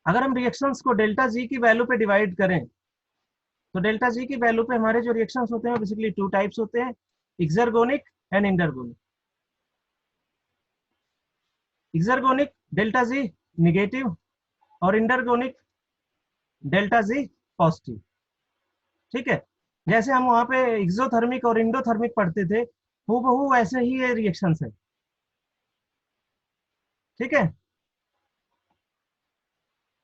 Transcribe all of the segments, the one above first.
अगर हम रिएक्शंस को डेल्टा जी की वैल्यू पे डिवाइड करें, तो डेल्टा जी की वैल्यू पे हमारे जो रिएक्शंस होते हैं बेसिकली टू टाइप्स होते हैं, एक्सर्गोनिक एंड इंटरगोनिक। एक्सर्गोनिक डेल्टा जी निगेटिव, और इंटरगोनिक डेल्टा जी पॉजिटिव। ठीक है, जैसे हम वहां पे एक्सोथर्मिक और इंडोथर्मिक पढ़ते थे, हूबहू वैसे ही ये रिएक्शंस है। ठीक है,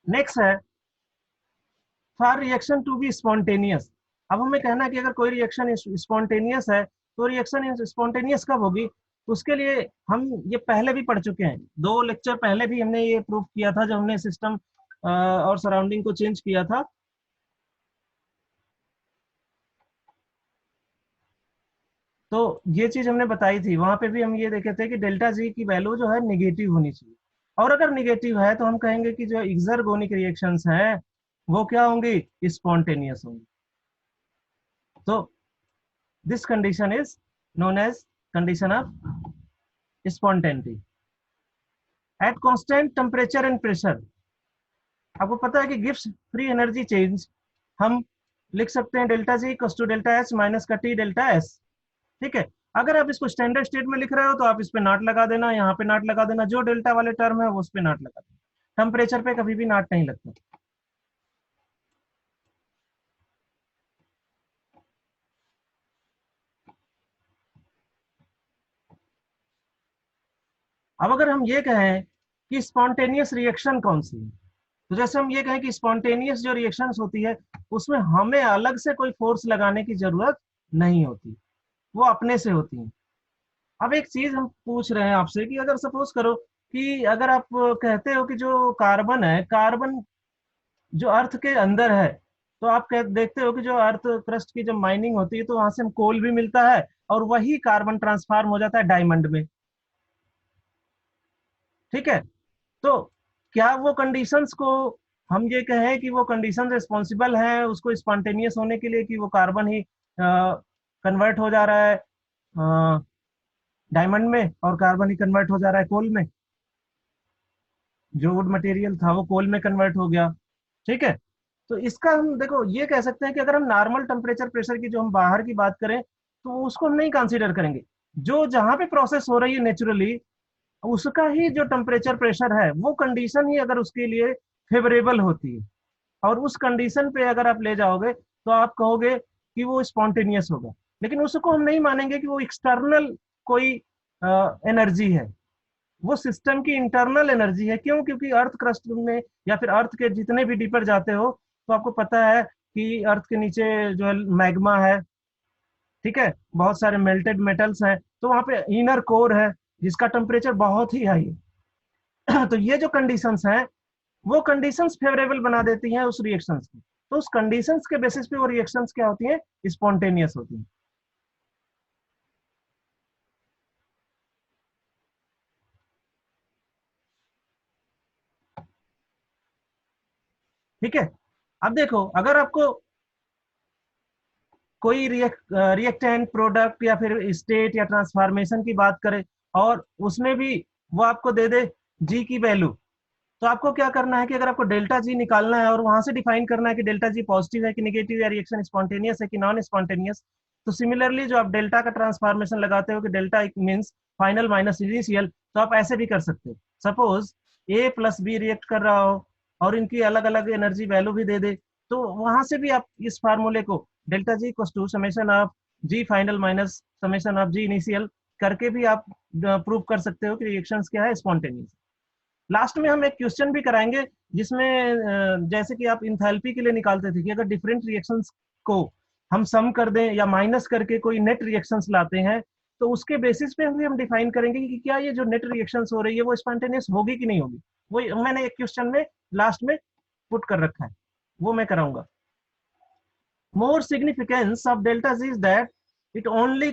नेक्स्ट है for reaction to be spontaneous. अब हमें कहना है कि अगर कोई रिएक्शन स्पॉन्टेनियस है, तो रिएक्शन स्पॉन्टेनियस कब होगी? उसके लिए हम ये पहले भी पढ़ चुके हैं, 2 लेक्चर पहले भी हमने ये प्रूफ किया था जब हमने सिस्टम और सराउंडिंग को चेंज किया था। तो ये चीज हमने बताई थी, वहां पे भी हम ये देखे थे कि डेल्टा जी की वैल्यू जो है निगेटिव होनी चाहिए, और अगर निगेटिव है तो हम कहेंगे कि जो एक्सर्गोनिक रिएक्शंस हैं वो क्या होंगी? स्पॉन्टेनियस होंगी। तो this condition is known as condition of spontaneity at constant temperature and pressure. आपको पता है कि गिब्स फ्री एनर्जी चेंज हम लिख सकते हैं delta G equals to delta H minus का टी डेल्टा एस। ठीक है, अगर आप इसको स्टैंडर्ड स्टेट में लिख रहे हो तो आप इस पे नॉट लगा देना, यहाँ पे नॉट लगा देना, जो डेल्टा वाले टर्म है वो उस पे नॉट लगा देना, टेम्परेचर पे कभी भी नॉट नहीं लगता। अब अगर हम ये कहें कि स्पॉन्टेनियस रिएक्शन कौन सी है, तो जैसे हम ये कहें कि स्पॉन्टेनियस जो रिएक्शंस होती है उसमें हमें अलग से कोई फोर्स लगाने की जरूरत नहीं होती, वो अपने से होती है। अब एक चीज हम पूछ रहे हैं आपसे कि अगर सपोज करो कि अगर आप कहते हो कि जो कार्बन है, कार्बन जो अर्थ के अंदर है, तो आप देखते हो कि जो अर्थ क्रस्ट की जब माइनिंग होती है तो वहां से हम कोल भी मिलता है, और वही कार्बन ट्रांसफार्म हो जाता है डायमंड में। ठीक है, तो क्या वो कंडीशंस को हम ये कहें कि वो कंडीशन रिस्पॉन्सिबल हैं उसको स्पॉन्टेनियस होने के लिए, कि वो कार्बन ही कन्वर्ट हो जा रहा है डायमंड में, और कार्बन ही कन्वर्ट हो जा रहा है कोल में, जो वुड मटेरियल था वो कोल में कन्वर्ट हो गया। ठीक है, तो इसका हम देखो ये कह सकते हैं कि अगर हम नॉर्मल टेम्परेचर प्रेशर की जो हम बाहर की बात करें तो उसको हम नहीं कंसीडर करेंगे, जो जहां पे प्रोसेस हो रही है नेचुरली उसका ही जो टेम्परेचर प्रेशर है वो कंडीशन ही अगर उसके लिए फेवरेबल होती है, और उस कंडीशन पे अगर आप ले जाओगे तो आप कहोगे कि वो स्पॉन्टेनियस होगा। लेकिन उसको हम नहीं मानेंगे कि वो एक्सटर्नल कोई एनर्जी है, वो सिस्टम की इंटरनल एनर्जी है। क्यों? क्योंकि अर्थ क्रस्ट में या फिर अर्थ के जितने भी डीपर जाते हो तो आपको पता है कि अर्थ के नीचे जो है मैग्मा है। ठीक है, बहुत सारे मेल्टेड मेटल्स हैं, तो वहां पे इनर कोर है जिसका टेम्परेचर बहुत ही हाई है। तो ये जो कंडीशंस हैं वो कंडीशंस फेवरेबल बना देती हैं उस रिएक्शंस को, तो उस कंडीशंस के बेसिस पे वो रिएक्शंस क्या होती हैं? स्पॉन्टेनियस होती हैं। ठीक है, अब देखो अगर आपको कोई रिएक्टेंट प्रोडक्ट या फिर स्टेट या ट्रांसफॉर्मेशन की बात करें और उसमें भी वो आपको दे दे जी की वैल्यू, तो आपको क्या करना है कि अगर आपको डेल्टा जी निकालना है और वहां से डिफाइन करना है कि डेल्टा जी पॉजिटिव है कि नेगेटिव, या रिएक्शन स्पॉन्टेनियस है कि नॉन स्पॉन्टेनियस, तो सिमिलरली जो आप डेल्टा का ट्रांसफॉर्मेशन लगाते हो कि delta means final minus initial, तो आप ऐसे भी कर सकते हो। सपोज ए प्लस बी रिएक्ट कर रहा हो और इनकी अलग अलग एनर्जी वैल्यू भी दे दे, तो वहां से भी आप इस फार्मूले को delta G equals to summation of G final minus summation of G initial करके भी आप प्रूव कर सकते हो कि रिएक्शंस क्या है? स्पॉन्टेनियस। लास्ट में हम एक क्वेश्चन भी कराएंगे जिसमें जैसे कि आप इंथैल्पी के लिए निकालते थे कि अगर डिफरेंट रिएक्शंस को हम सम कर दें या माइनस करके कोई नेट रिएक्शंस लाते हैं, तो उसके बेसिस पे भी हम डिफाइन करेंगे कि क्या ये जो नेट रिएक्शंस हो रही है वो स्पॉन्टेनियस होगी कि नहीं होगी। वो मैंने एक क्वेश्चन में लास्ट में पुट कर रखा है, वो मैं कराऊंगा। More significance of delta is that it only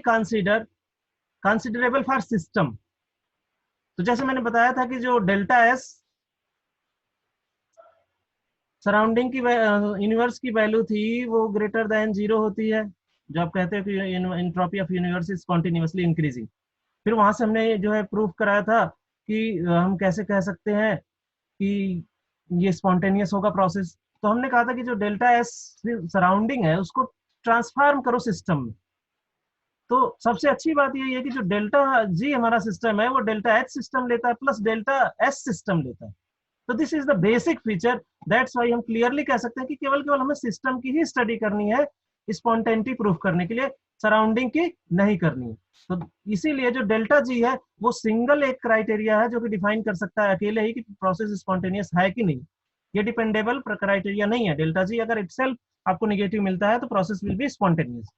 considerable for system. तो जैसे मैंने बताया था कि जो डेल्टा एस सराउंडिंग की यूनिवर्स की वैल्यू थी वो ग्रेटर देन जीरो होती है, जो आप कहते हैं कि entropy of universe is continuously increasing. फिर वहां से हमने जो है प्रूफ कराया था कि हम कैसे कह सकते हैं कि ये स्पॉन्टेनियस होगा प्रोसेस। तो हमने कहा था कि जो डेल्टा एस सराउंडिंग है उसको ट्रांसफॉर्म करो सिस्टम में। तो सबसे अच्छी बात ये है कि जो डेल्टा जी हमारा सिस्टम है वो डेल्टा एच सिस्टम लेता है प्लस डेल्टा एस सिस्टम लेता है। तो this is the basic feature. That's why हम क्लियरली कह सकते हैं कि केवल केवल हमें सिस्टम की ही स्टडी करनी है, स्पॉन्टेनिटी प्रूफ करने के लिए, सराउंडिंग की नहीं करनी है। तो इसीलिए जो डेल्टा जी है वो सिंगल एक क्राइटेरिया है जो कि डिफाइन कर सकता है अकेले ही कि प्रोसेस स्पॉन्टेनियस है कि नहीं। ये डिपेंडेबल क्राइटेरिया नहीं है। डेल्टा जी अगर इटसेल्फ आपको निगेटिव मिलता है तो process will be spontaneous.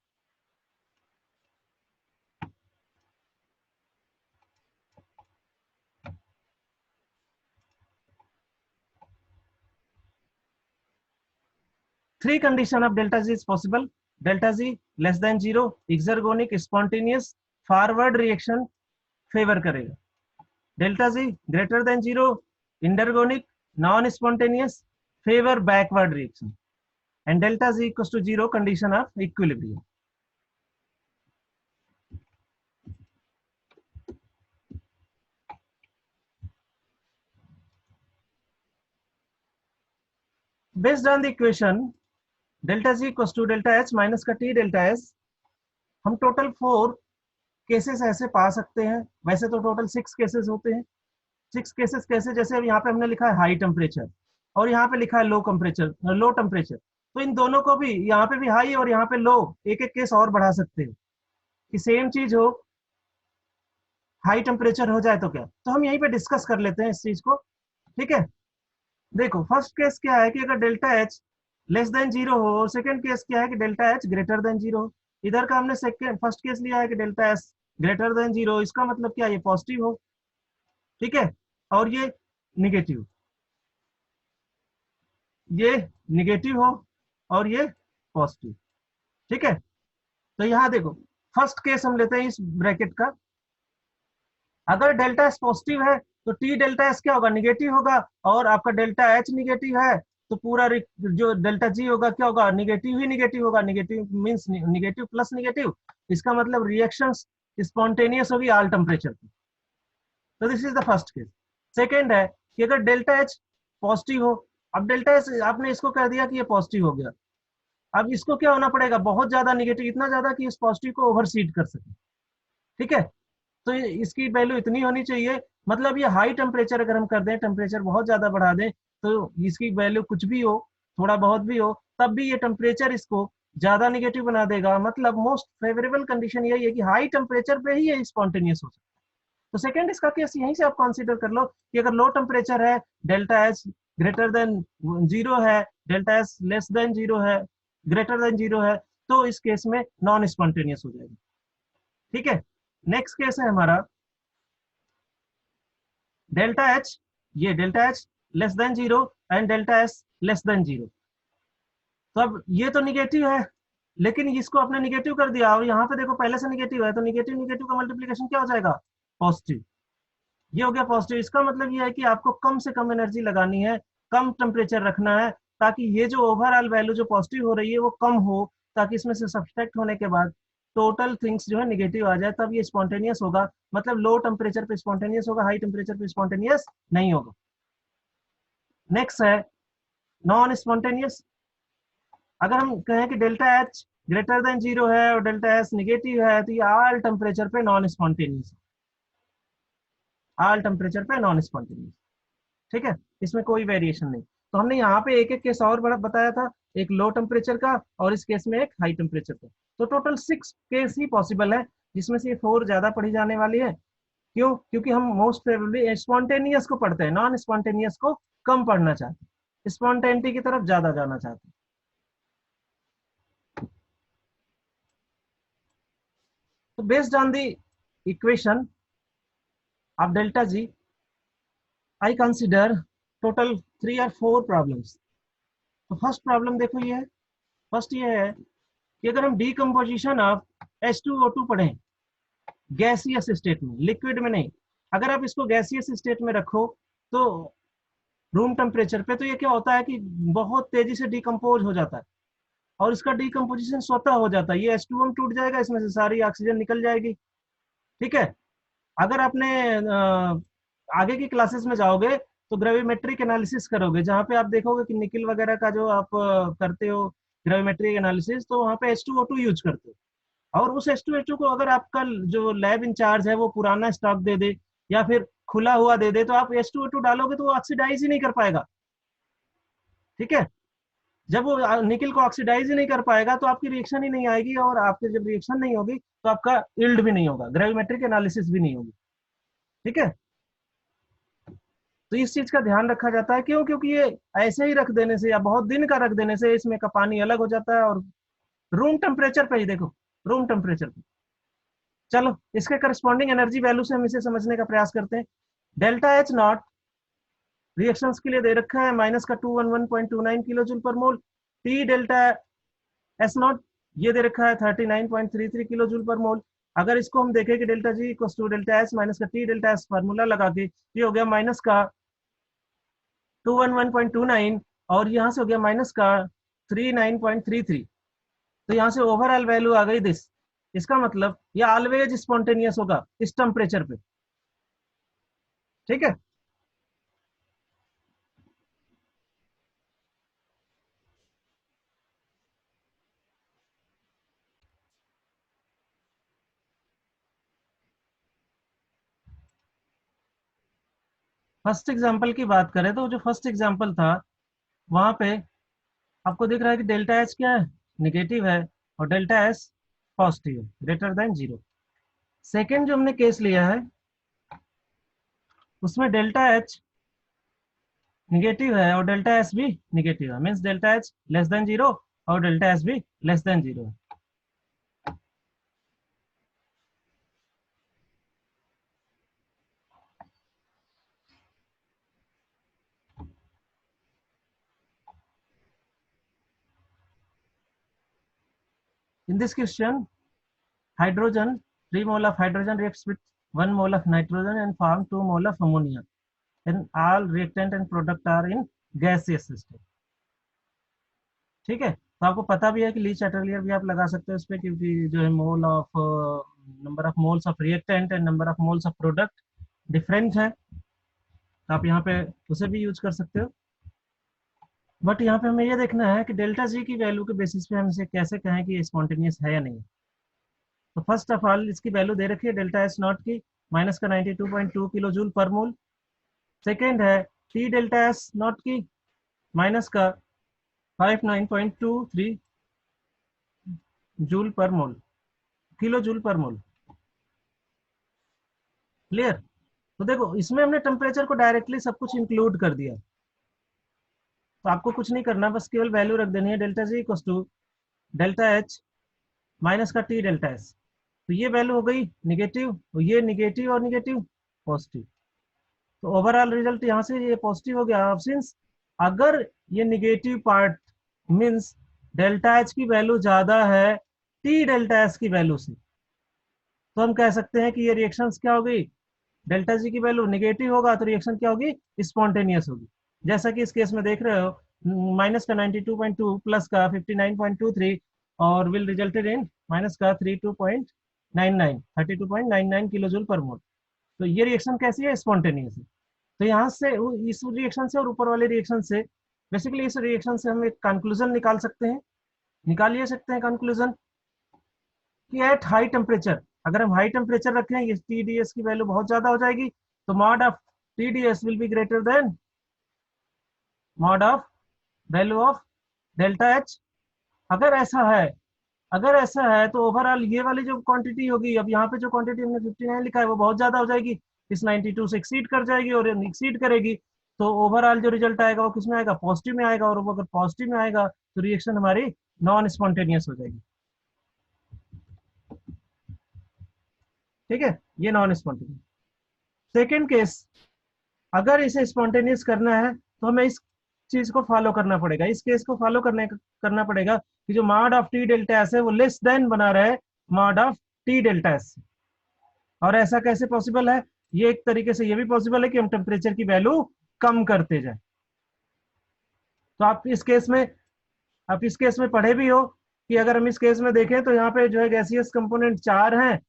Three condition of delta G is possible: delta G less than zero, exergonic, spontaneous, forward reaction favour करेगा। Delta G greater than zero, endergonic, non spontaneous, favour backward reaction. And delta G equals to zero, condition of equilibrium. Based on the equation delta G equals to delta H minus का T delta S, हम total 4 cases ऐसे पा सकते हैं। वैसे तो total 6 cases होते हैं। 6 केसेस कैसे? जैसे अब यहाँ पे हमने लिखा है हाई टेम्परेचर और यहाँ पे लिखा है लो टेम्परेचर। तो इन दोनों को भी, यहाँ पे भी हाई और यहाँ पे लो, एक एक केस और बढ़ा सकते हैं कि सेम चीज हो, हाई टेम्परेचर हो जाए तो क्या। तो हम यहीं पे डिस्कस कर लेते हैं इस चीज को। ठीक है, देखो फर्स्ट केस क्या है कि अगर delta H less than zero हो, और सेकंड केस क्या है कि delta H greater than zero हो। इधर का हमने सेकंड फर्स्ट केस लिया है कि delta S greater than zero, इसका मतलब क्या, ये पॉजिटिव हो। ठीक है, और ये निगेटिव, ये निगेटिव हो और ये पॉजिटिव। ठीक है, तो यहाँ देखो फर्स्ट केस हम लेते हैं इस ब्रैकेट का। अगर डेल्टा एस पॉजिटिव है तो टी डेल्टा एस क्या होगा, निगेटिव होगा। और आपका डेल्टा एच निगेटिव है तो पूरा जो डेल्टा जी होगा क्या होगा, निगेटिव ही निगेटिव होगा। Negative means negative plus negative, इसका मतलब रिएक्शन स्पॉन्टेनियस होगी ऑल टेम्परेचर पे। तो this is the first case. Second है कि अगर डेल्टा एच पॉजिटिव हो, अब डेल्टा एच आपने इसको कह दिया कि ये पॉजिटिव हो गया, अब इसको क्या होना पड़ेगा, बहुत ज्यादा निगेटिव, इतना ज्यादा कि इस पॉजिटिव को ओवरसीड कर सके। ठीक है, तो इसकी वैल्यू इतनी होनी चाहिए, मतलब ये हाई टेम्परेचर अगर हम कर दें, टेम्परेचर बहुत ज्यादा बढ़ा दें, तो इसकी वैल्यू कुछ भी हो, थोड़ा बहुत भी हो, तब भी ये टेम्परेचर इसको ज्यादा निगेटिव बना देगा। मतलब मोस्ट फेवरेबल कंडीशन यही है कि हाई टेम्परेचर पे ही ये स्पॉन्टेनियस हो सकता है। तो सेकेंड इसका केस यहीं से आप कंसीडर कर लो कि अगर लो टेम्परेचर है, delta H greater than zero है, delta H less than zero है, ग्रेटर देन जीरो है, तो इस केस में नॉन स्पॉन्टेनियस हो जाएगा। ठीक है, नेक्स्ट केस है हमारा डेल्टा एच, ये delta H less than zero and delta S less than zero. तो अब ये तो निगेटिव है, लेकिन इसको आपने निगेटिव कर दिया और यहाँ पे देखो पहले से निगेटिव है, तो निगेटिव निगेटिव का मल्टीप्लीकेशन क्या हो जाएगा, पॉजिटिव। ये हो गया पॉजिटिव। इसका मतलब ये है कि आपको कम से कम एनर्जी लगानी है, कम टेम्परेचर रखना है, ताकि ये जो ओवरऑल वैल्यू जो पॉजिटिव हो रही है वो कम हो, ताकि इसमें से सब्सट्रैक्ट होने के बाद टोटल थिंग्स जो है निगेटिव आ जाए, तब ये स्पॉन्टेनियस होगा। मतलब लो टेम्परेचर पे स्पॉन्टेनियस होगा, हाई टेम्परेचर पे स्पॉन्टेनियस नहीं होगा। नेक्स्ट है नॉन स्पॉन्टेनियस। अगर हम कहें कि delta H greater than zero है और डेल्टा एस निगेटिव है, तो ये ऑल टेम्परेचर पे नॉन स्पॉन्टेनियस, ऑल टेम्परेचर पे नॉन स्पॉन्टेनियस। ठीक है, इसमें कोई वेरिएशन नहीं। तो हमने यहाँ पे एक एक केस और बड़ा बताया था, एक लो टेम्परेचर का और इस केस में एक हाई टेम्परेचर का। तो टोटल 6 केस ही पॉसिबल है, जिसमें से 4 ज्यादा पढ़ी जाने वाली है। क्यों? क्योंकि हम मोस्ट प्रोबेबली स्पॉन्टेनियस को पढ़ते हैं, नॉन स्पॉन्टेनियस को कम पढ़ना चाहते हैं, स्पॉन्टेनिटी की तरफ ज्यादा जाना चाहते हैं। तो based on the equation of delta ji, I consider total 3 और 4 प्रॉब्लम्स। तो फर्स्ट प्रॉब्लम देखो ये है, फर्स्ट ये है कि अगर हम डीकम्पोजिशन ऑफ H2O2 पढ़ें गैसियस स्टेट में, लिक्विड में नहीं, अगर आप इसको गैसियस स्टेट में रखो तो रूम टेम्परेचर पे, तो ये क्या होता है कि बहुत तेजी से डिकम्पोज हो जाता है और इसका डिकम्पोजिशन स्वतः हो जाता है। ये H2O में टूट जाएगा, इसमें से सारी ऑक्सीजन निकल जाएगी। ठीक है, अगर आपने आगे की क्लासेस में जाओगे तो ग्रेविमेट्रिक एनालिसिस करोगे, जहाँ पे आप देखोगे कि निकल वगैरह का जो आप करते हो ग्रेविमेट्रिक एनालिसिस, तो वहाँ पे H2O2 यूज करते हो। और उस H2O2 को अगर आपका जो लैब इंचार्ज है वो पुराना स्टॉक दे दे या फिर खुला हुआ दे दे, तो आप H2O2 डालोगे तो वो ऑक्सीडाइज ही नहीं कर पाएगा। ठीक है, जब वो निकल को ऑक्सीडाइज ही नहीं कर पाएगा तो आपकी रिएक्शन ही नहीं आएगी, और आपकी जब रिएक्शन नहीं होगी तो आपका यील्ड भी नहीं होगा, ग्रेविमेट्रिक एनालिसिस भी नहीं होगी। ठीक है, तो इस चीज का ध्यान रखा जाता है। क्यों? क्योंकि ये ऐसे ही रख देने से या बहुत दिन का रख देने से इसमें का पानी अलग हो जाता है, और रूम टेम्परेचर पे ही देखो, रूम टेम्परेचर पे। चलो इसके करस्पॉन्डिंग एनर्जी वैल्यू से हम इसे समझने का प्रयास करते हैं। डेल्टा एच नॉट रिएक्शंस के लिए दे रखा है माइनस का 211.29 kilo joule per mole. T delta S not ये दे रखा है 39.33 किलो जूल पर मोल। अगर इसको हम देखें कि delta G equals to delta S minus का टी डेल्टा एस, फार्मूला लगा के ये हो गया माइनस का 211.29 और यहाँ से हो गया माइनस का 39.33। तो यहाँ से ओवरऑल वैल्यू आ गई दिस। इसका मतलब ये ऑलवेज स्पॉन्टेनियस होगा इस टेम्परेचर पे। ठीक है, फर्स्ट एग्जांपल की बात करें तो जो फर्स्ट एग्जांपल था वहां पे आपको दिख रहा है कि डेल्टा एच क्या है, निगेटिव है, और डेल्टा एस पॉजिटिव है, ग्रेटर देन जीरो। सेकेंड जो हमने केस लिया है उसमें डेल्टा एच निगेटिव है और डेल्टा एस भी निगेटिव है, means delta H less than zero और डेल्टा एस भी लेस देन जीरो है। In this question, hydrogen, 3 mole of hydrogen reacts with 1 mole of nitrogen and form 2 mole of ammonia. And all reactant and product are in gaseous system. ठीक है, तो आपको पता भी है कि ली चैटरलियर भी आप लगा सकते हो इस पे, क्योंकि जो है mole of number of moles of reactant and number of moles of product different है, तो आप यहाँ पे उसे भी यूज कर सकते हो। बट यहाँ पे हमें ये देखना है कि डेल्टा जी की वैल्यू के बेसिस पे हम इसे कैसे कहें कि ये स्पॉन्टेनियस है या नहीं। तो फर्स्ट ऑफ ऑल इसकी वैल्यू दे रखी है डेल्टा एस नॉट की माइनस का 92.2 किलो जूल पर मोल। सेकेंड है टी डेल्टा एस नॉट की माइनस का 59.23 जूल पर मोल, किलो जूल पर मोल। क्लियर? तो देखो इसमें हमने टेम्परेचर को डायरेक्टली सब कुछ इंक्लूड कर दिया, तो आपको कुछ नहीं करना, बस केवल वैल्यू रख देनी है delta G equal to delta H minus का टी डेल्टा एस। तो ये वैल्यू हो गई निगेटिव, तो ये निगेटिव और निगेटिव पॉजिटिव, तो ओवरऑल रिजल्ट यहाँ से ये पॉजिटिव हो गया। सिंस अगर ये negative part means delta H की वैल्यू ज्यादा है टी डेल्टा एस की वैल्यू से, तो हम कह सकते हैं कि ये रिएक्शंस क्या होगी, डेल्टा जी की वैल्यू निगेटिव होगा तो रिएक्शन क्या होगी, स्पॉन्टेनियस होगी। जैसा कि इस केस में देख रहे हो माइनस का 92.2 प्लस का 59.23 और विल रिजल्टेड इन माइनस का 32.99 किलो जूल पर मोल। तो ये रिएक्शन कैसी है, स्पॉन्टेनियस है। तो यहाँ से इस रिएक्शन से और ऊपर वाले रिएक्शन से बेसिकली इस रिएक्शन से हम एक कंक्लूजन निकाल सकते हैं, निकाल ये सकते हैं कंक्लूजन कि एट हाई टेम्परेचर, अगर हम हाई टेम्परेचर रखें ये TDS की वैल्यू बहुत ज्यादा हो जाएगी, तो mod of TDS will be greater than mod of value of delta H. अगर ऐसा है, अगर ऐसा है तो ओवरऑल ये वाली जो क्वांटिटी होगी, अब यहाँ पे जो क्वांटिटी हमने 59 लिखा है वो बहुत ज्यादा हो जाएगी, इस 92 से एक्सीड कर जाएगी, और एक्सीड करेगी तो ओवरऑल जो रिजल्ट आएगा वो किसमें आएगा, पॉजिटिव में आएगा, और वो अगर पॉजिटिव में आएगा तो रिएक्शन हमारी नॉन स्पॉन्टेनियस हो जाएगी। ठीक है, ये नॉन स्पॉन्टेनियस। सेकेंड केस, अगर इसे स्पॉन्टेनियस करना है तो हमें इस चीज को फॉलो करना पड़ेगा, इस केस को फॉलो करना पड़ेगा कि जो mod of T delta S है वो लेस देन बना रहे mod of T delta S. और ऐसा कैसे पॉसिबल है, ये एक तरीके से ये भी पॉसिबल है कि हम टेम्परेचर की वैल्यू कम करते जाए। तो आप इस केस में पढ़े भी हो कि अगर हम इस केस में देखें तो यहाँ पे जो है गैसियस कंपोनेंट 4 हैं,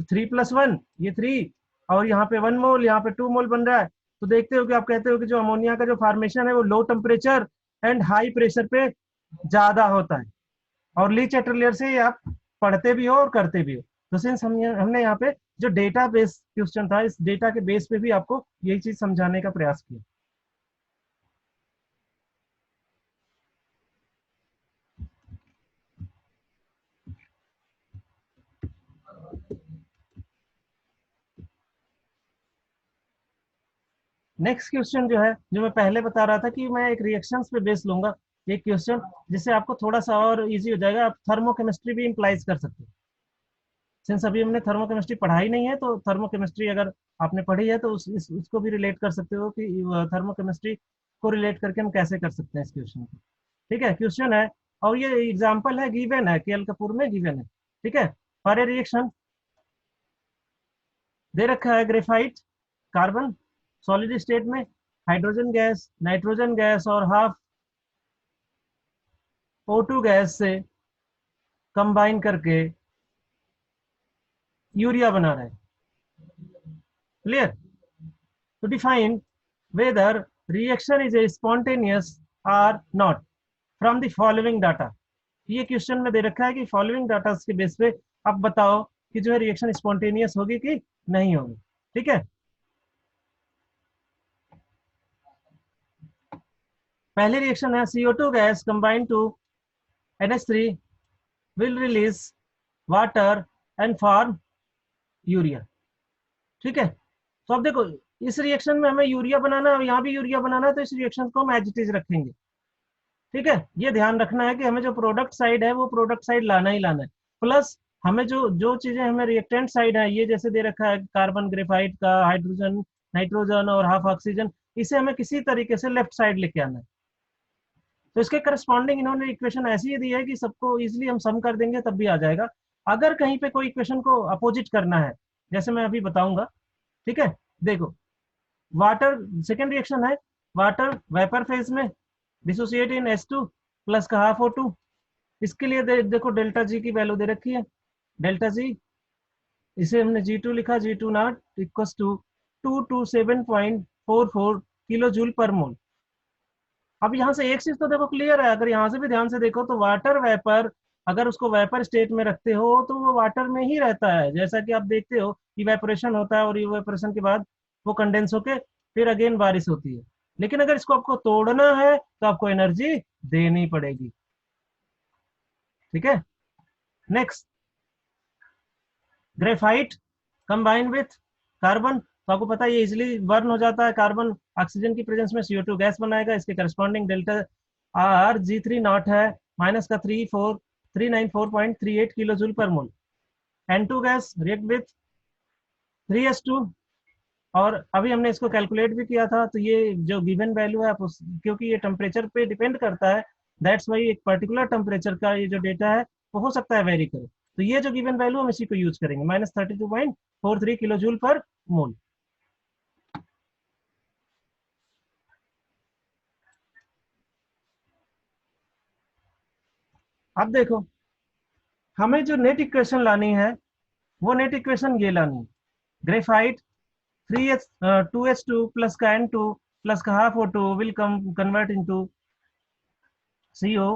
3+1 ये 3, और यहाँ पे 1 मोल, यहाँ पे 2 मोल बन रहा है, तो देखते हो कि आप कहते हो कि जो अमोनिया का जो फॉर्मेशन है वो low temperature and high pressure पे ज्यादा होता है, और ली चैटरलियर से ये आप पढ़ते भी हो और करते भी हो। तो सिंस हमने यहाँ पे जो डेटा बेस क्वेश्चन था, इस डेटा के बेस पे भी आपको यही चीज समझाने का प्रयास किया। नेक्स्ट क्वेश्चन जो है, जो मैं पहले बता रहा था कि मैं एक रिएक्शंस पे बेस लूंगा, एक क्वेश्चन जिससे आपको थोड़ा सा और इजी हो जाएगा, आप थर्मोकेमिस्ट्री भी इम्प्लाइज कर सकते हो। सिंस अभी हमने थर्मोकेमिस्ट्री पढ़ाई नहीं है, तो थर्मोकेमिस्ट्री अगर आपने पढ़ी है तो उसको भी रिलेट कर सकते हो कि थर्मोकेमिस्ट्री को रिलेट करके हम कैसे कर सकते हैं इस क्वेश्चन को। ठीक है, क्वेश्चन है और ये एग्जाम्पल है, गिवन है, केएल कपूर में गिवन है। ठीक है, फॉर ए रिएक्शन दे रखा है, ग्रेफाइट कार्बन सॉलिड स्टेट में, हाइड्रोजन गैस, नाइट्रोजन गैस और हाफ O2 गैस से कंबाइन करके यूरिया बना रहा है। Clear? To define whether reaction is a spontaneous or not from the following data. ये क्वेश्चन में दे रखा है कि फॉलोइंग डाटा के बेस पे आप बताओ कि जो है रिएक्शन स्पॉन्टेनियस होगी कि नहीं होगी। ठीक है, पहली रिएक्शन है CO2 gas combine to NH3 will release water and form urea. ठीक है, तो अब देखो इस रिएक्शन में हमें यूरिया बनाना है और यहाँ भी यूरिया बनाना है, तो इस रिएक्शन को हम एज इट इज रखेंगे। ठीक है, ये ध्यान रखना है कि हमें जो प्रोडक्ट साइड है वो प्रोडक्ट साइड लाना ही लाना है, प्लस हमें जो जो चीजें हमें रिएक्टेंट साइड है, ये जैसे दे रखा है कार्बन ग्रेफाइट का, हाइड्रोजन, नाइट्रोजन और हाफ ऑक्सीजन, इसे हमें किसी तरीके से लेफ्ट साइड लेके आना है। तो इसके करस्पॉन्डिंग इन्होंने इक्वेशन ऐसी ही दी है कि सबको इजिली हम सम कर देंगे तब भी आ जाएगा। अगर कहीं पे कोई इक्वेशन को अपोजिट करना है, जैसे मैं अभी बताऊंगा। ठीक है, देखो वाटर, सेकेंड रिएक्शन है वाटर वेपर फेज में डिसोसिएट इन H2 प्लस का हाफ O2। इसके लिए देखो डेल्टा जी की वैल्यू दे रखी है, डेल्टा जी, इसे हमने G2 लिखा, G2 not equals to 227.44 kilo joule per mole. अब यहाँ से एक चीज तो देखो क्लियर है, अगर यहाँ से भी ध्यान से देखो तो वाटर वेपर, अगर उसको वेपर स्टेट में रखते हो तो वो वाटर में ही रहता है, जैसा कि आप देखते हो इवेपोरेशन होता है और इवेपोरेशन के बाद वो कंडेंस होके फिर अगेन बारिश होती है। लेकिन अगर इसको आपको तोड़ना है तो आपको एनर्जी देनी पड़ेगी। ठीक है, next graphite combine with carbon, तो आपको पता है ये इजिली बर्न हो जाता है, कार्बन ऑक्सीजन की प्रेजेंस में CO2 गैस बनाएगा, इसके corresponding delta R G3 not है माइनस का 394.38 kilo joule per mole. N2 gas react with 3H2, और अभी हमने इसको कैलकुलेट भी किया था, तो ये जो गिवन वैल्यू है आप क्योंकि ये टेम्परेचर पे डिपेंड करता है, दैट्स वाई एक पर्टिकुलर टेम्परेचर का ये जो डेटा है वो हो सकता है वेरी करे, तो ये जो गिवन वैल्यू हम इसी को यूज करेंगे, -32.43 किलो जूल पर मोल। अब देखो हमें जो नेट इक्वेशन लानी है वो नेट इक्वेशन ये लानी है, ग्रेफाइट 2H2 प्लस का N2 प्लस का half O2 will convert into CO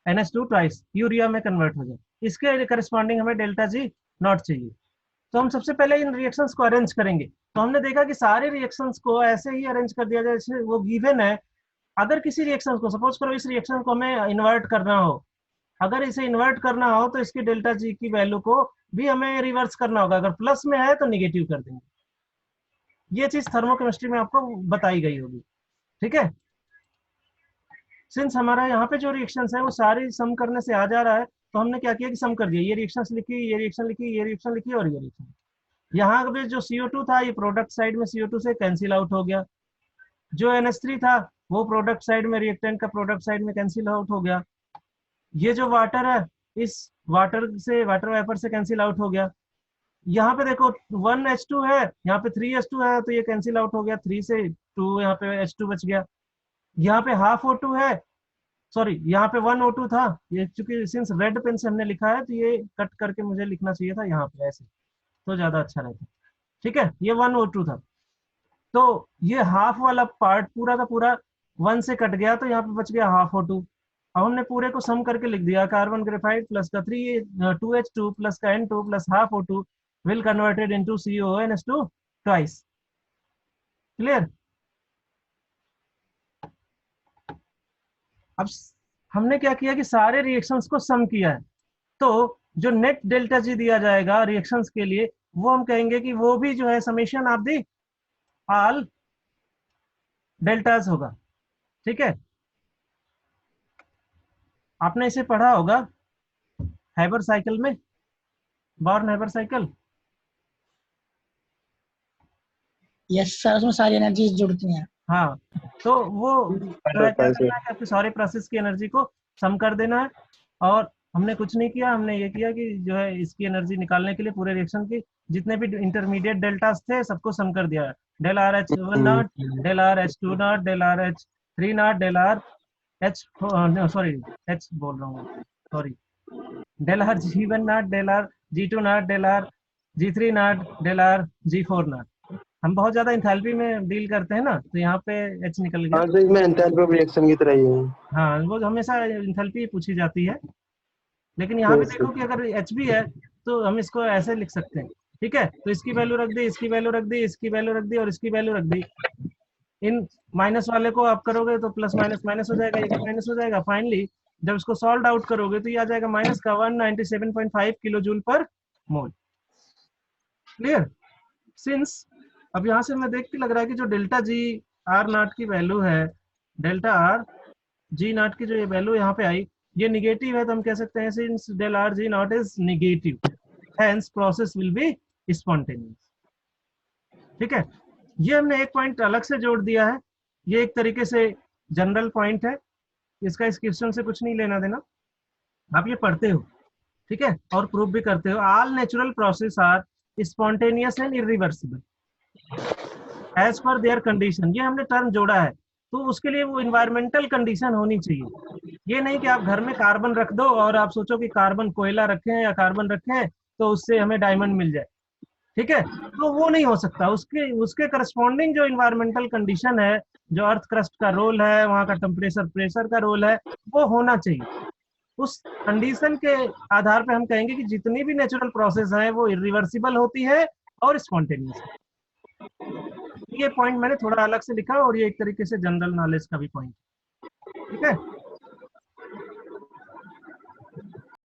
NH2 twice, urea में कन्वर्ट हो जाए, इसके करस्पॉन्डिंग हमें डेल्टा जी नॉट चाहिए। तो हम सबसे पहले इन रिएक्शंस को अरेंज करेंगे, तो हमने देखा कि सारे रिएक्शंस को ऐसे ही अरेंज कर दिया जाए जैसे वो गिवन है। अगर किसी रिएक्शन को, सपोज करो इस रिएक्शन को हमें इन्वर्ट करना हो, अगर इसे इन्वर्ट करना हो तो इसकी डेल्टा जी की वैल्यू को भी हमें रिवर्स करना होगा, अगर प्लस में है तो निगेटिव कर देंगे। ये चीज थर्मोकेमिस्ट्री में आपको बताई गई होगी। ठीक है, सिंस हमारा यहाँ पे जो रिएक्शंस है वो सारी सम करने से आ जा रहा है, तो हमने क्या किया कि सम कर दिया, ये रिएक्शंस लिखी, ये रिएक्शन लिखी, ये रिएक्शन लिखी और ये रिएक्शन। यहाँ पे जो CO2 था ये प्रोडक्ट साइड में CO2 से कैंसिल आउट हो गया, जो NH3 था वो प्रोडक्ट साइड में, रिएक्टेंट का प्रोडक्ट साइड में कैंसिल आउट हो गया, ये जो वाटर है इस वाटर से, वाटर वेपर से कैंसिल आउट हो गया। यहाँ पे देखो 1H2 है, यहाँ पे 3H2 है, तो ये कैंसिल आउट हो गया, 3 से 2 यहाँ पे H2 बच गया। यहाँ पे हाफ O2 है, सॉरी यहाँ पे 1O2 था, ये चूंकि सिंस रेड पेन से हमने लिखा है तो ये कट करके मुझे लिखना चाहिए था यहाँ पे ऐसे, तो ज्यादा अच्छा रहता। ठीक है, ये 1O2 था। तो ये हाफ वाला पार्ट पूरा का पूरा 1 से कट गया, तो यहाँ पे बच गया हाफ O2। अब हमने पूरे को सम करके लिख दिया, कार्बन ग्रेफाइट प्लस का 2H2 प्लस का N2 plus half O2 will converted into CONS2 twice. Clear? अब हमने क्या किया कि सारे रिएक्शंस को सम किया है, तो जो नेट डेल्टा जी दिया जाएगा रिएक्शंस के लिए, वो हम कहेंगे कि वो भी जो है summation of the all deltas होगा। ठीक है, आपने इसे पढ़ा होगा हैबर साइकिल में, born Haber cycle. Yes sir, उसमें सारी एनर्जी जुड़ती हैं। हाँ, तो वो जो है क्या करना है कि आपके सारे प्रोसेस की एनर्जी को सम कर देना है। और हमने कुछ नहीं किया, हमने ये किया कि जो है इसकी एनर्जी निकालने के लिए पूरे रिएक्शन की जितने भी इंटरमीडिएट डेल्टास थे सबको सम कर दिया। Del R H 1 naught, del R H 2 naught, del R H 3 naught, del R H sorry H बोल रहा हूँ, sorry, del R G1 naught, del R G2 naught, del R G3 naught, del R G4 naught. हम बहुत ज्यादा enthalpy में deal करते हैं ना, तो यहाँ पे एच निकल गया। हाँ, तो इसमें एंथैल्पी ऑफ रिएक्शन की तरह ही है। हाँ, वो हमेशा इंथैल्पी पूछी जाती है, लेकिन यहाँ पे देखो कि अगर एच भी है तो हम इसको ऐसे लिख सकते हैं। ठीक है, तो इसकी वैल्यू रख दी, इसकी वैल्यू रख दी, इसकी वैल्यू रख दी और इसकी वैल्यू रख दी। इन माइनस वाले को आप करोगे तो प्लस माइनस माइनस हो जाएगा, ये माइनस हो जाएगा। फाइनली जब इसको सॉल्व आउट करोगे तो ये आ जाएगा माइनस का 197.5 किलो जूल पर मोल। क्लियर? सिंस अब यहाँ से मैं देख के लग रहा है कि जो डेल्टा जी आर नॉट की वैल्यू है, डेल्टा आर जी नॉट की जो ये वैल्यू यहाँ पे आई, ये निगेटिव है, तो हम कह सकते हैं since del R G naught is negative, hence process will be spontaneous. ठीक है, ये हमने एक पॉइंट अलग से जोड़ दिया है, ये एक तरीके से जनरल पॉइंट है, इसका इस क्वेश्चन से कुछ नहीं लेना देना, आप ये पढ़ते हो। ठीक है, और प्रूफ भी करते हो। All natural process are spontaneous and irreversible as per their condition, ये हमने टर्म जोड़ा है, तो उसके लिए वो इन्वायरमेंटल कंडीशन होनी चाहिए। ये नहीं कि आप घर में कार्बन रख दो और आप सोचो कि कार्बन कोयला रखें या कार्बन रखें तो उससे हमें डायमंड मिल जाए। ठीक है, तो वो नहीं हो सकता, उसके उसके करस्पॉन्डिंग जो इन्वायरमेंटल कंडीशन है, जो अर्थ क्रस्ट का रोल है, वहाँ का टेम्परेचर प्रेशर का रोल है, वो होना चाहिए। उस कंडीशन के आधार पे हम कहेंगे कि जितनी भी नेचुरल प्रोसेस है वो इरिवर्सिबल होती है और स्पॉन्टेनियस। ये पॉइंट मैंने थोड़ा अलग से लिखा और ये एक तरीके से जनरल नॉलेज का भी पॉइंट। ठीक है।